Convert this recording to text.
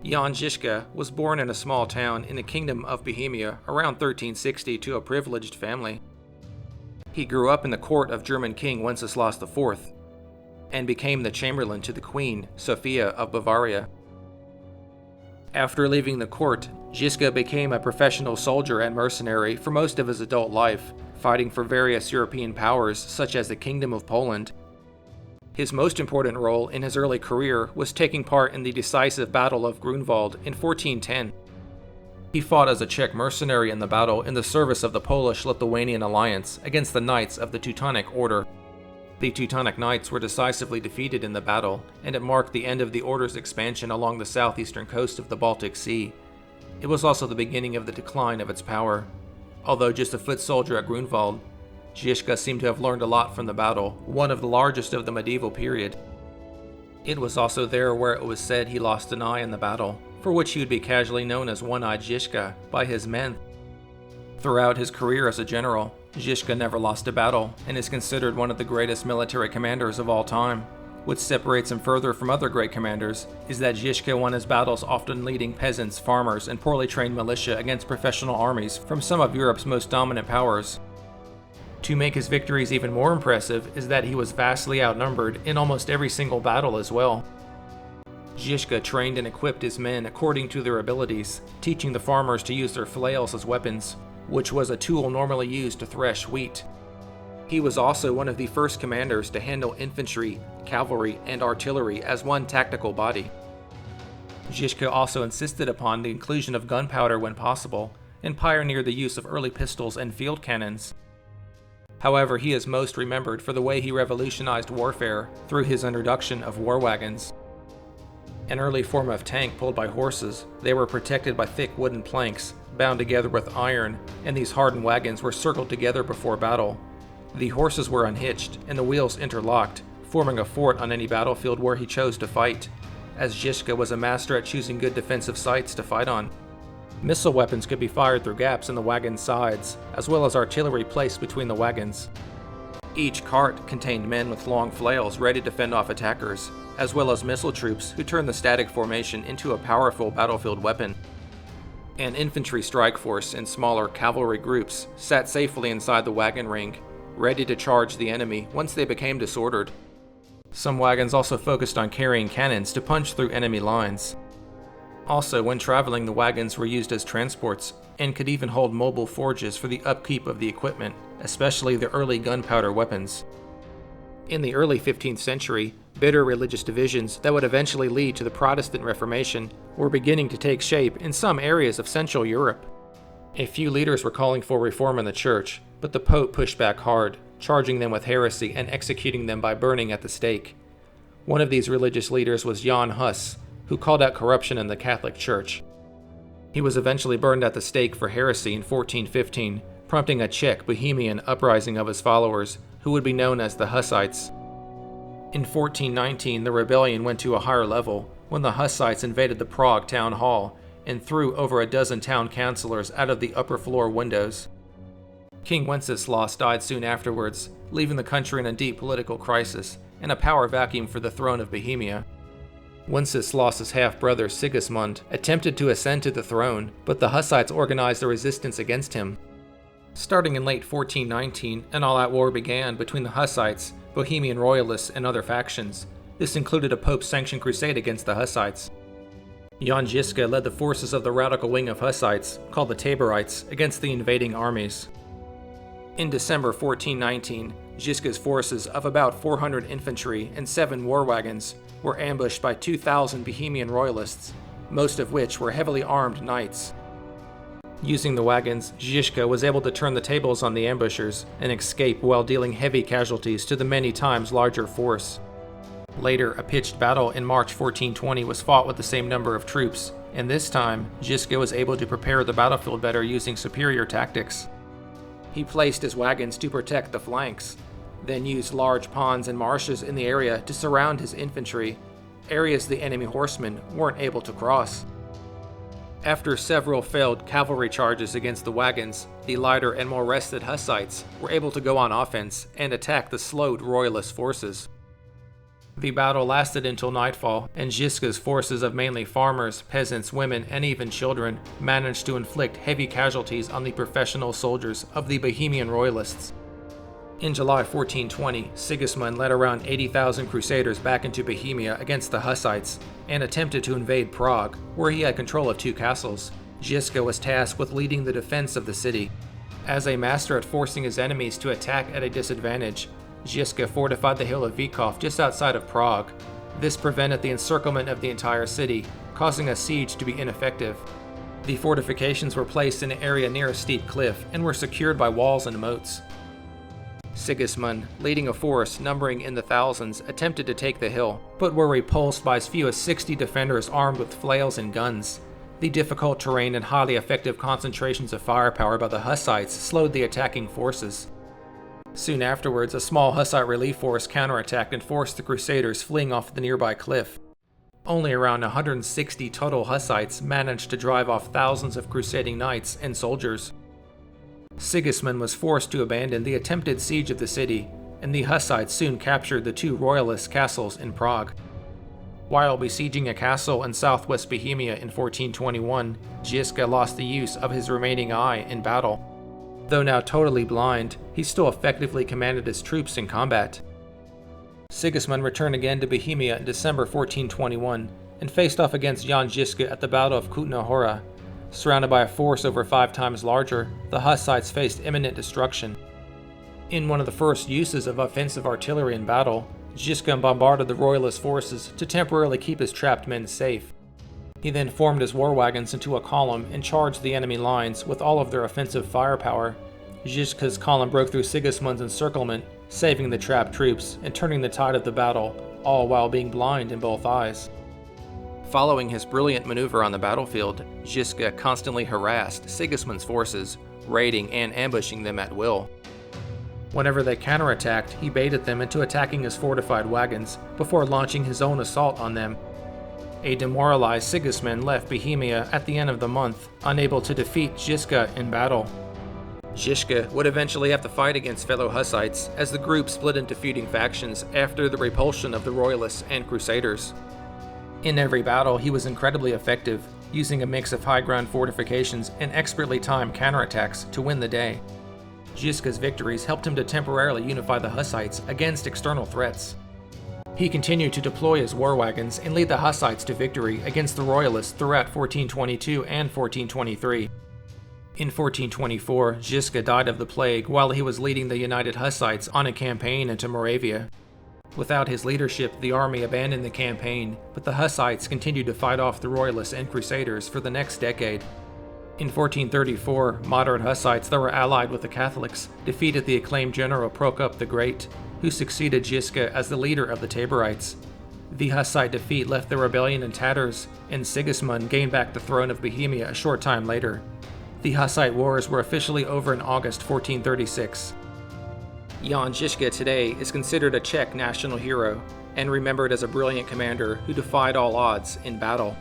Jan Žižka was born in a small town in the Kingdom of Bohemia around 1360 to a privileged family. He grew up in the court of German King Wenceslaus IV and became the chamberlain to the Queen Sophia of Bavaria. After leaving the court, Žižka became a professional soldier and mercenary for most of his adult life, fighting for various European powers such as the Kingdom of Poland. His most important role in his early career was taking part in the decisive Battle of Grunwald in 1410. He fought as a Czech mercenary in the battle in the service of the Polish-Lithuanian alliance against the Knights of the Teutonic Order. The Teutonic Knights were decisively defeated in the battle, and it marked the end of the Order's expansion along the southeastern coast of the Baltic Sea. It was also the beginning of the decline of its power. Although just a foot soldier at Grunwald, Žižka seemed to have learned a lot from the battle, one of the largest of the medieval period. It was also there where it was said he lost an eye in the battle, for which he would be casually known as One-Eyed Žižka by his men. Throughout his career as a general, Žižka never lost a battle and is considered one of the greatest military commanders of all time. What separates him further from other great commanders is that Žižka won his battles often leading peasants, farmers, and poorly trained militia against professional armies from some of Europe's most dominant powers. To make his victories even more impressive is that he was vastly outnumbered in almost every single battle as well. Žižka trained and equipped his men according to their abilities, teaching the farmers to use their flails as weapons, which was a tool normally used to thresh wheat. He was also one of the first commanders to handle infantry, cavalry, and artillery as one tactical body. Žižka also insisted upon the inclusion of gunpowder when possible, and pioneered the use of early pistols and field cannons. However, he is most remembered for the way he revolutionized warfare through his introduction of war wagons. An early form of tank pulled by horses, they were protected by thick wooden planks, bound together with iron, and these hardened wagons were circled together before battle. The horses were unhitched, and the wheels interlocked, forming a fort on any battlefield where he chose to fight, as Žižka was a master at choosing good defensive sites to fight on. Missile weapons could be fired through gaps in the wagon's sides, as well as artillery placed between the wagons. Each cart contained men with long flails ready to fend off attackers, as well as missile troops who turned the static formation into a powerful battlefield weapon. An infantry strike force in smaller cavalry groups sat safely inside the wagon ring, ready to charge the enemy once they became disordered. Some wagons also focused on carrying cannons to punch through enemy lines. Also, when traveling, the wagons were used as transports and could even hold mobile forges for the upkeep of the equipment, especially the early gunpowder weapons. In the early 15th century, bitter religious divisions that would eventually lead to the Protestant Reformation were beginning to take shape in some areas of Central Europe. A few leaders were calling for reform in the church, but the Pope pushed back hard, charging them with heresy and executing them by burning at the stake. One of these religious leaders was Jan Hus, who called out corruption in the Catholic Church. He was eventually burned at the stake for heresy in 1415, prompting a Czech Bohemian uprising of his followers, who would be known as the Hussites. In 1419, the rebellion went to a higher level when the Hussites invaded the Prague town hall and threw over a dozen town councillors out of the upper floor windows. King Wenceslaus died soon afterwards, leaving the country in a deep political crisis and a power vacuum for the throne of Bohemia. Wenceslaus's half-brother Sigismund attempted to ascend to the throne, but the Hussites organized a resistance against him. Starting in late 1419, an all-out war began between the Hussites, Bohemian royalists, and other factions. This included a Pope-sanctioned crusade against the Hussites. Jan Žižka led the forces of the radical wing of Hussites, called the Taborites, against the invading armies. In December 1419, Žižka's forces of about 400 infantry and 7 war wagons were ambushed by 2,000 Bohemian royalists, most of which were heavily armed knights. Using the wagons, Žižka was able to turn the tables on the ambushers and escape while dealing heavy casualties to the many times larger force. Later, a pitched battle in March 1420 was fought with the same number of troops, and this time, Žižka was able to prepare the battlefield better using superior tactics. He placed his wagons to protect the flanks, then used large ponds and marshes in the area to surround his infantry, areas the enemy horsemen weren't able to cross. After several failed cavalry charges against the wagons, the lighter and more rested Hussites were able to go on offense and attack the slowed royalist forces. The battle lasted until nightfall, and Žižka's forces of mainly farmers, peasants, women, and even children managed to inflict heavy casualties on the professional soldiers of the Bohemian royalists. In July 1420, Sigismund led around 80,000 crusaders back into Bohemia against the Hussites and attempted to invade Prague, where he had control of 2 castles. Žižka was tasked with leading the defense of the city. As a master at forcing his enemies to attack at a disadvantage, Žižka fortified the hill of Víkov just outside of Prague. This prevented the encirclement of the entire city, causing a siege to be ineffective. The fortifications were placed in an area near a steep cliff and were secured by walls and moats. Sigismund, leading a force numbering in the thousands, attempted to take the hill, but were repulsed by as few as 60 defenders armed with flails and guns. The difficult terrain and highly effective concentrations of firepower by the Hussites slowed the attacking forces. Soon afterwards, a small Hussite relief force counterattacked and forced the Crusaders fleeing off the nearby cliff. Only around 160 total Hussites managed to drive off thousands of crusading knights and soldiers. Sigismund was forced to abandon the attempted siege of the city, and the Hussites soon captured the 2 royalist castles in Prague. While besieging a castle in southwest Bohemia in 1421, Žižka lost the use of his remaining eye in battle. Though now totally blind, he still effectively commanded his troops in combat. Sigismund returned again to Bohemia in December 1421 and faced off against Jan Žižka at the Battle of Kutná Hora. Surrounded by a force over 5 times larger, the Hussites faced imminent destruction. In one of the first uses of offensive artillery in battle, Žižka bombarded the royalist forces to temporarily keep his trapped men safe. He then formed his war wagons into a column and charged the enemy lines with all of their offensive firepower. Žižka's column broke through Sigismund's encirclement, saving the trapped troops and turning the tide of the battle, all while being blind in both eyes. Following his brilliant maneuver on the battlefield, Žižka constantly harassed Sigismund's forces, raiding and ambushing them at will. Whenever they counterattacked, he baited them into attacking his fortified wagons before launching his own assault on them. A demoralized Sigismund left Bohemia at the end of the month, unable to defeat Žižka in battle. Žižka would eventually have to fight against fellow Hussites as the group split into feuding factions after the repulsion of the Royalists and Crusaders. In every battle, he was incredibly effective, using a mix of high-ground fortifications and expertly timed counterattacks to win the day. Žižka's victories helped him to temporarily unify the Hussites against external threats. He continued to deploy his war wagons and lead the Hussites to victory against the Royalists throughout 1422 and 1423. In 1424, Žižka died of the plague while he was leading the united Hussites on a campaign into Moravia. Without his leadership, the army abandoned the campaign, but the Hussites continued to fight off the Royalists and Crusaders for the next decade. In 1434, moderate Hussites that were allied with the Catholics defeated the acclaimed general Prokop the Great, who succeeded Žižka as the leader of the Taborites. The Hussite defeat left the rebellion in tatters, and Sigismund gained back the throne of Bohemia a short time later. The Hussite Wars were officially over in August 1436. Jan Žižka today is considered a Czech national hero and remembered as a brilliant commander who defied all odds in battle.